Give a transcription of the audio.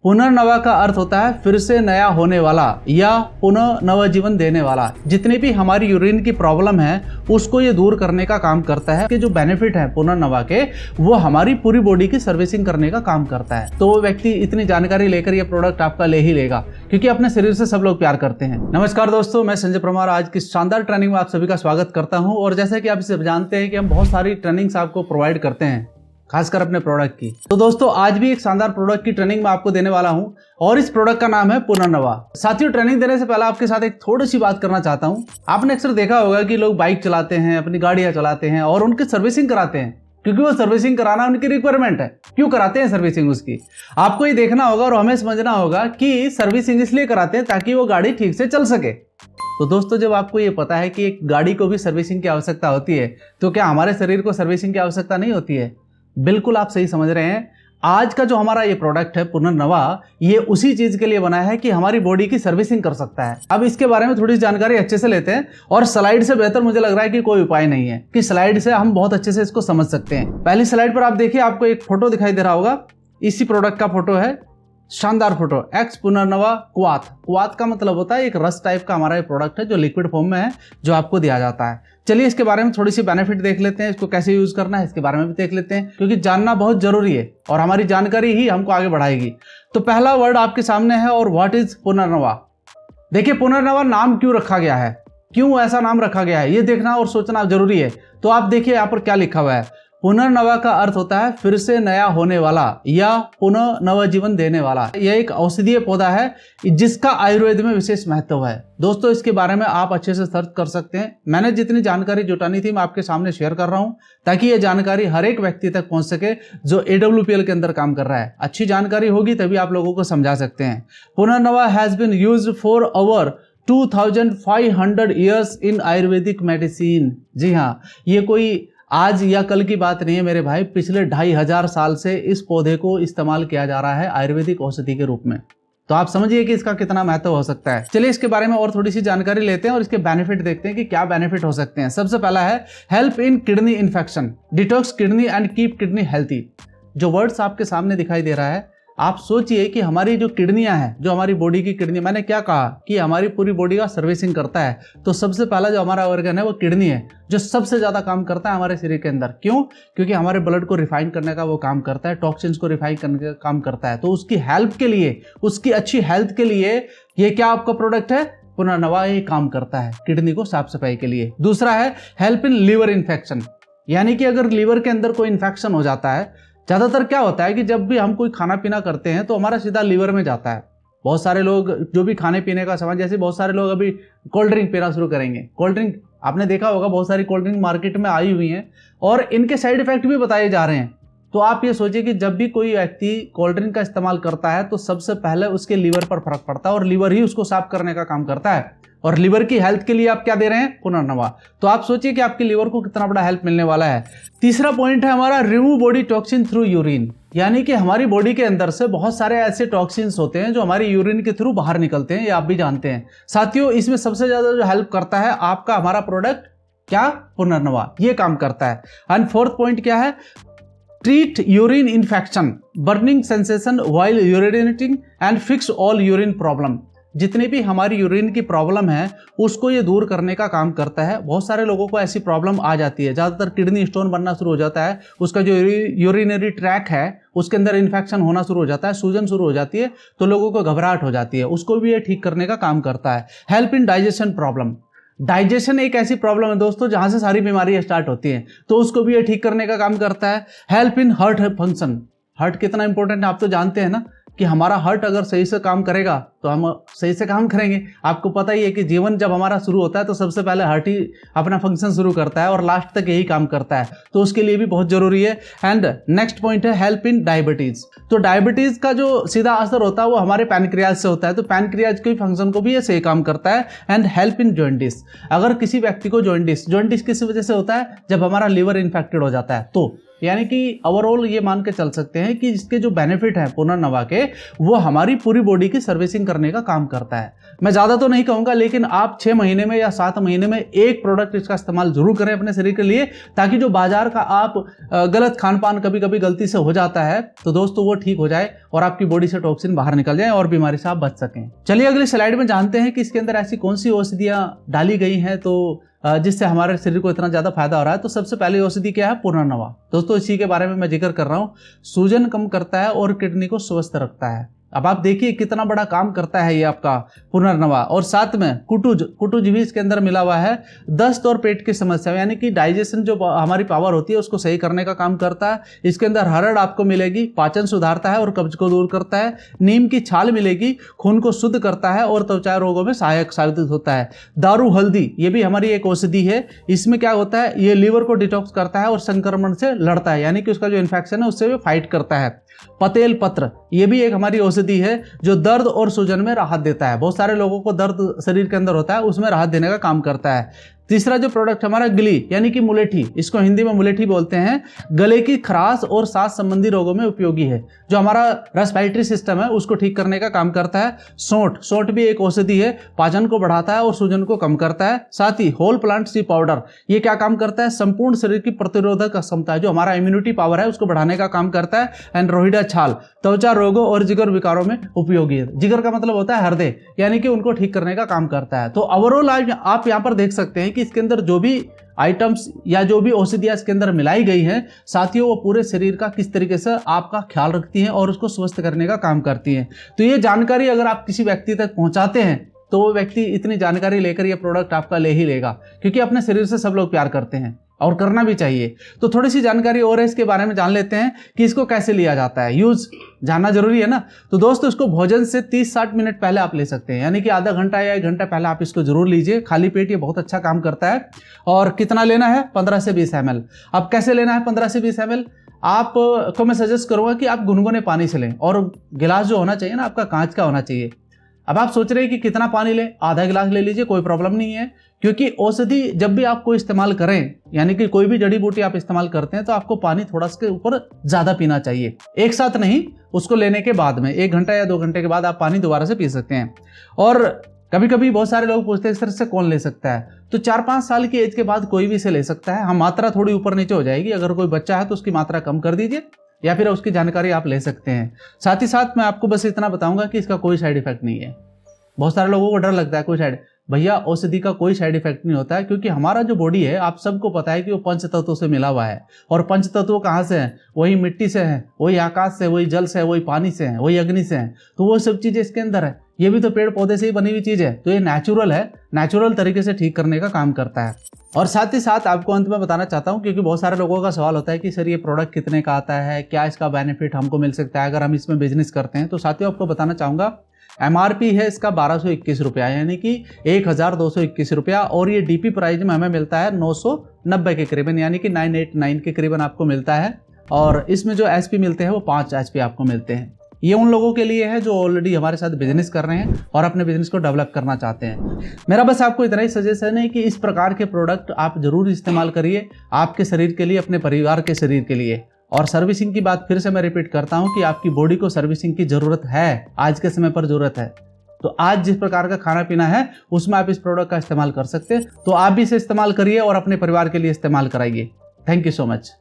पुनर्नवा का अर्थ होता है फिर से नया होने वाला या पुनः नव जीवन देने वाला। जितनी भी हमारी यूरिन की प्रॉब्लम है उसको ये दूर करने का काम करता है कि जो बेनिफिट है पुनर्नवा के वो हमारी पूरी बॉडी की सर्विसिंग करने का काम करता है। तो वो व्यक्ति इतनी जानकारी लेकर ये प्रोडक्ट आपका ले ही लेगा, क्योंकि अपने शरीर से सब लोग प्यार करते हैं। नमस्कार दोस्तों, मैं संजय परमार आज की शानदार ट्रेनिंग में आप सभी का स्वागत करता हूँ। और जैसे कि आप इसे जानते हैं कि हम बहुत सारी ट्रेनिंग्स आपको प्रोवाइड करते हैं, खासकर अपने प्रोडक्ट की। तो दोस्तों आज भी एक शानदार प्रोडक्ट की ट्रेनिंग मैं आपको देने वाला हूं और इस प्रोडक्ट का नाम है पुनर्नवा। साथियों, ट्रेनिंग देने से पहले आपके साथ एक थोड़ी सी बात करना चाहता हूं। आपने अक्सर देखा होगा कि लोग बाइक चलाते हैं, अपनी गाड़ियां चलाते हैं और उनकी सर्विसिंग कराते हैं, क्योंकि वो सर्विसिंग कराना उनकी रिक्वायरमेंट है। क्यों कराते हैं सर्विसिंग उसकी? आपको ये देखना होगा और हमें समझना होगा कि सर्विसिंग इसलिए कराते हैं ताकि वो गाड़ी ठीक से चल सके। तो दोस्तों जब आपको ये पता है कि एक गाड़ी को भी सर्विसिंग की आवश्यकता होती है, तो क्या हमारे शरीर को सर्विसिंग की आवश्यकता नहीं होती है? बिल्कुल आप सही समझ रहे हैं। आज का जो हमारा ये प्रोडक्ट है पुनर्नवा, ये उसी चीज के लिए बना है कि हमारी बॉडी की सर्विसिंग कर सकता है। अब इसके बारे में थोड़ी जानकारी अच्छे से लेते हैं और स्लाइड से बेहतर मुझे लग रहा है कि कोई उपाय नहीं है कि स्लाइड से हम बहुत अच्छे से इसको समझ सकते हैं। पहली स्लाइड पर आप देखिए, आपको एक फोटो दिखाई दे रहा होगा, इसी प्रोडक्ट का फोटो है। शानदार फोटो, एक्स पुनर्नवा क्वाथ। क्वाथ का मतलब होता है एक रस टाइप का हमारा ये प्रोडक्ट है जो लिक्विड फॉर्म में है, जो आपको दिया जाता है। चलिए इसके बारे में थोड़ी सी बेनिफिट देख लेते हैं, इसको कैसे यूज करना है इसके बारे में भी देख लेते हैं, क्योंकि जानना बहुत जरूरी है और हमारी जानकारी ही हमको आगे बढ़ाएगी। तो पहला वर्ड आपके सामने है, और व्हाट इज पुनर्नवा। देखिए पुनर्नवा नाम क्यों रखा गया है, क्यों ऐसा नाम रखा गया है, ये देखना और सोचना जरूरी है। तो आप देखिए यहाँ पर क्या लिखा हुआ है। पुनर्नवा का अर्थ होता है फिर से नया होने वाला या पुनः नव जीवन देने वाला। यह एक औषधीय पौधा है जिसका आयुर्वेद में विशेष महत्व है। दोस्तों इसके बारे में आप अच्छे से सर्च कर सकते हैं। मैंने जितनी जानकारी जुटानी थी मैं आपके सामने शेयर कर रहा हूं, ताकि यह जानकारी हर एक व्यक्ति तक पहुंच सके जो AWPL के अंदर काम कर रहा है। अच्छी जानकारी होगी तभी आप लोगों को समझा सकते हैं। Punarnava has been used for over 2500 years in Ayurvedic medicine. जी हाँ, ये कोई आज या कल की बात नहीं है मेरे भाई, पिछले 2500 साल से इस पौधे को इस्तेमाल किया जा रहा है आयुर्वेदिक औषधि के रूप में। तो आप समझिए कि इसका कितना महत्व हो सकता है। चलिए इसके बारे में और थोड़ी सी जानकारी लेते हैं और इसके बेनिफिट देखते हैं कि क्या बेनिफिट हो सकते हैं। सबसे पहला है help in kidney infection, detox kidney and keep kidney healthy. जो वर्ड्स आपके सामने दिखाई दे रहा है, आप सोचिए कि हमारी जो किडनियां हैं, जो हमारी बॉडी की किडनी, मैंने क्या कहा कि हमारी पूरी बॉडी का सर्विसिंग करता है। तो सबसे पहला जो हमारा ऑर्गन है वो किडनी है, जो सबसे ज्यादा काम करता है हमारे शरीर के अंदर। क्यों? क्योंकि हमारे ब्लड को रिफाइन करने का वो काम करता है, टॉक्सिन्स को रिफाइन करने का काम करता है। तो उसकी हेल्प के लिए, उसकी अच्छी हेल्थ के लिए ये क्या आपका प्रोडक्ट है पुनर्नवा, ये काम करता है किडनी को साफ सफाई के लिए। दूसरा है हेल्प इन लीवर इन्फेक्शन, यानी कि अगर लीवर के अंदर कोई इन्फेक्शन हो जाता है, ज़्यादातर क्या होता है कि जब भी हम कोई खाना पीना करते हैं तो हमारा सीधा लीवर में जाता है। बहुत सारे लोग जो भी खाने पीने का सामान, जैसे बहुत सारे लोग अभी कोल्ड ड्रिंक पीना शुरू करेंगे। कोल्ड ड्रिंक आपने देखा होगा, बहुत सारी कोल्ड ड्रिंक मार्केट में आई हुई हैं और इनके साइड इफेक्ट भी बताए जा रहे हैं। तो आप ये सोचिए कि जब भी कोई व्यक्ति कोल्ड ड्रिंक का इस्तेमाल करता है तो सबसे पहले उसके लीवर पर फर्क पड़ता है और लीवर ही उसको साफ करने का काम करता है। और लीवर की हेल्थ के लिए आप क्या दे रहे हैं? पुनर्नवा। तो आप सोचिए कि आपके लीवर को कितना बड़ा हेल्प मिलने वाला है। तीसरा पॉइंट है हमारा remove body toxin through urine, यानी कि हमारी बॉडी के अंदर से बहुत सारे ऐसे टॉक्सिन्स होते हैं जो हमारी यूरिन के थ्रू बाहर निकलते हैं, ये आप भी जानते हैं। साथियों इसमें सबसे ज्यादा जो हेल्प करता है आपका हमारा प्रोडक्ट क्या? पुनर्नवा, ये काम करता है। एंड फोर्थ पॉइंट क्या है? Treat urine infection, burning sensation while urinating and fix all urine problem. जितनी भी हमारी यूरिन की प्रॉब्लम है उसको ये दूर करने का काम करता है। बहुत सारे लोगों को ऐसी प्रॉब्लम आ जाती है, ज़्यादातर किडनी स्टोन बनना शुरू हो जाता है, उसका जो यूरिनरी ट्रैक है उसके अंदर इन्फेक्शन होना शुरू हो जाता है, सूजन शुरू हो जाती है, तो लोगों को घबराहट हो जाती है, उसको भी ये ठीक करने का काम करता है। Help in digestion problem, digestion एक ऐसी प्रॉब्लम है दोस्तों जहां से सारी बीमारियां स्टार्ट होती हैं, तो उसको भी ये ठीक करने का काम करता है। Help in heart function, heart कितना इंपॉर्टेंट है आप तो जानते हैं ना, कि हमारा हार्ट अगर सही से काम करेगा तो हम सही से काम करेंगे। आपको पता ही है कि जीवन जब हमारा शुरू होता है तो सबसे पहले हार्ट ही अपना फंक्शन शुरू करता है और लास्ट तक यही काम करता है, तो उसके लिए भी बहुत जरूरी है। एंड नेक्स्ट पॉइंट है हेल्प इन डायबिटीज। तो डायबिटीज का जो सीधा असर होता है वो हमारे पैनक्रियाज से होता है, तो पैनक्रियाज के फंक्शन को भी ये सही काम करता है। एंड हेल्प इन जॉइंटिस, अगर किसी व्यक्ति को जॉइंटिस किस वजह से होता है? जब हमारा लीवर इन्फेक्टेड हो जाता है, तो यानी कि ओवरऑल ये मान के चल सकते हैं कि इसके जो बेनिफिट हैं पुनर्नवा के, वो हमारी पूरी बॉडी की सर्विसिंग करने का काम करता है। मैं ज़्यादा तो नहीं कहूँगा, लेकिन आप 6 महीने में या 7 महीने में एक प्रोडक्ट इसका इस्तेमाल जरूर करें अपने शरीर के लिए, ताकि जो बाजार का आप गलत खान पान कभी कभी गलती से हो जाता है तो दोस्तों वो ठीक हो जाए और आपकी बॉडी से टॉक्सिन बाहर निकल जाए और बीमारी से आप बच सकें। चलिए अगली स्लाइड में जानते हैं कि इसके अंदर ऐसी कौन सी औषधियाँ डाली गई हैं तो जिससे हमारे शरीर को इतना ज्यादा फायदा हो रहा है। तो सबसे पहली औषधि क्या है? पुनर्नवा। दोस्तों इसी के बारे में मैं जिक्र कर रहा हूँ। सूजन कम करता है और किडनी को स्वस्थ रखता है। अब आप देखिए कितना बड़ा काम करता है ये आपका पुनर्नवा। और साथ में कुटुज भी इसके अंदर मिला हुआ है। दस्त और पेट की समस्या यानी कि डाइजेशन जो हमारी पावर होती है उसको सही करने का काम करता है। इसके अंदर हरड़ आपको मिलेगी, पाचन सुधारता है और कब्ज को दूर करता है। नीम की छाल मिलेगी, खून को शुद्ध करता है और त्वचा रोगों में सहायक साबित होता है। दारू हल्दी ये भी हमारी एक औषधि है। इसमें क्या होता है, ये लीवर को डिटॉक्स करता है और संक्रमण से लड़ता है, यानी कि उसका जो इन्फेक्शन है उससे भी फाइट करता है। पतेल पत्र ये भी एक हमारी औषधि है जो दर्द और सूजन में राहत देता है। बहुत सारे लोगों को दर्द शरीर के अंदर होता है, उसमें राहत देने का काम करता है। तीसरा जो प्रोडक्ट हमारा गिली यानी कि मुलेठी, इसको हिंदी में मुलेठी बोलते हैं, गले की खराश और सांस संबंधी रोगों में उपयोगी है। जो हमारा रेस्पिरेटरी सिस्टम है उसको ठीक करने का काम करता है। सौंठ भी एक औषधि है, पाचन को बढ़ाता है और सूजन को कम करता है। साथ ही होल प्लांट सी पाउडर ये क्या काम करता है, संपूर्ण शरीर की प्रतिरोधक क्षमता है, जो हमारा इम्यूनिटी पावर है उसको बढ़ाने का काम करता है। एंड रोहिडा छाल त्वचा रोगों और जिगर विकारों में उपयोगी है। जिगर का मतलब होता है हृदय, यानी कि उनको ठीक करने का काम करता है। तो ओवरऑल आप यहाँ पर देख सकते हैं कि इसके अंदर जो भी आइटम्स या जो भी औषधियाँ इसके अंदर मिलाई गई हैं साथियों, वो पूरे शरीर का किस तरीके से आपका ख्याल रखती हैं और उसको स्वस्थ करने का काम करती हैं। तो ये जानकारी अगर आप किसी व्यक्ति तक पहुंचाते हैं तो वो व्यक्ति इतनी जानकारी लेकर ये प्रोडक्ट आपका ले ही लेगा, क्योंकि अपने शरीर से सब लोग प्यार करते हैं और करना भी चाहिए। तो थोड़ी सी जानकारी और है इसके बारे में जान लेते हैं कि इसको कैसे लिया जाता है। यूज जानना जरूरी है ना। तो दोस्तों इसको भोजन से 30-60 मिनट पहले आप ले सकते हैं, यानी कि आधा घंटा या 1 घंटा पहले आप इसको जरूर लीजिए खाली पेट। ये बहुत अच्छा काम करता है। और कितना लेना है? 15 से 20 ml। अब कैसे लेना है 15 से 20 ml? आपको मैं सजेस्ट करूंगा कि आप गुनगुने पानी से लें, और गिलास जो होना चाहिए ना आपका कांच का होना चाहिए। अब आप सोच रहे हैं कि कितना पानी लें? आधा गिलास ले लीजिए, कोई प्रॉब्लम नहीं है। क्योंकि औषधि जब भी आप कोई इस्तेमाल करें, यानी कि कोई भी जड़ी बूटी आप इस्तेमाल करते हैं, तो आपको पानी थोड़ा सा के ऊपर ज्यादा पीना चाहिए। एक साथ नहीं, उसको लेने के बाद में 1 घंटा या 2 घंटे के बाद आप पानी दोबारा से पी सकते हैं। और कभी कभी बहुत सारे लोग पूछते हैं इस तरह से कौन ले सकता है? तो 4-5 साल की एज के बाद कोई भी इसे ले सकता है। हम मात्रा थोड़ी ऊपर नीचे हो जाएगी। अगर कोई बच्चा है तो उसकी मात्रा कम कर दीजिए, या फिर उसकी जानकारी आप ले सकते हैं। साथ ही साथ मैं आपको बस इतना बताऊंगा कि इसका कोई साइड इफेक्ट नहीं है। बहुत सारे लोगों को डर लगता है कोई साइड, भैया औषधि का कोई साइड इफेक्ट नहीं होता है, क्योंकि हमारा जो बॉडी है आप सबको पता है कि वो पंच तत्वों से मिला हुआ है। और पंच तत्व कहाँ से हैं? वही मिट्टी से हैं, वही आकाश से, वही जल से, वही पानी से हैं, वही अग्नि से हैं। तो वो सब चीजें इसके अंदर है। ये भी तो पेड़ पौधे से ही बनी हुई चीज है, तो ये नेचुरल है, नेचुरल तरीके से ठीक करने का काम करता है। और साथ ही साथ आपको अंत में बताना चाहता हूँ, क्योंकि बहुत सारे लोगों का सवाल होता है कि सर ये प्रोडक्ट कितने का आता है, क्या इसका बेनिफिट हमको मिल सकता है अगर हम इसमें बिजनेस करते हैं। तो साथियों आपको बताना चाहूँगा, MRP है इसका 1221 रुपया, यानी कि 1221 रुपया। और ये DP प्राइस में हमें मिलता है 990 के करीबन, यानी कि 989 के करीबन आपको मिलता है। और इसमें जो SP मिलते हैं वो 5 SP आपको मिलते हैं। ये उन लोगों के लिए है जो ऑलरेडी हमारे साथ बिजनेस कर रहे हैं और अपने बिजनेस को डेवलप करना चाहते हैं। मेरा बस आपको इतना ही सजेशन है कि इस प्रकार के प्रोडक्ट आप जरूर इस्तेमाल करिए, आपके शरीर के लिए, अपने परिवार के शरीर के लिए। और सर्विसिंग की बात फिर से मैं रिपीट करता हूं कि आपकी बॉडी को सर्विसिंग की जरूरत है, आज के समय पर जरूरत है। तो आज जिस प्रकार का खाना पीना है उसमें आप इस प्रोडक्ट का इस्तेमाल कर सकते हैं। तो आप भी इसे इस्तेमाल करिए और अपने परिवार के लिए इस्तेमाल कराइए। Thank you so much.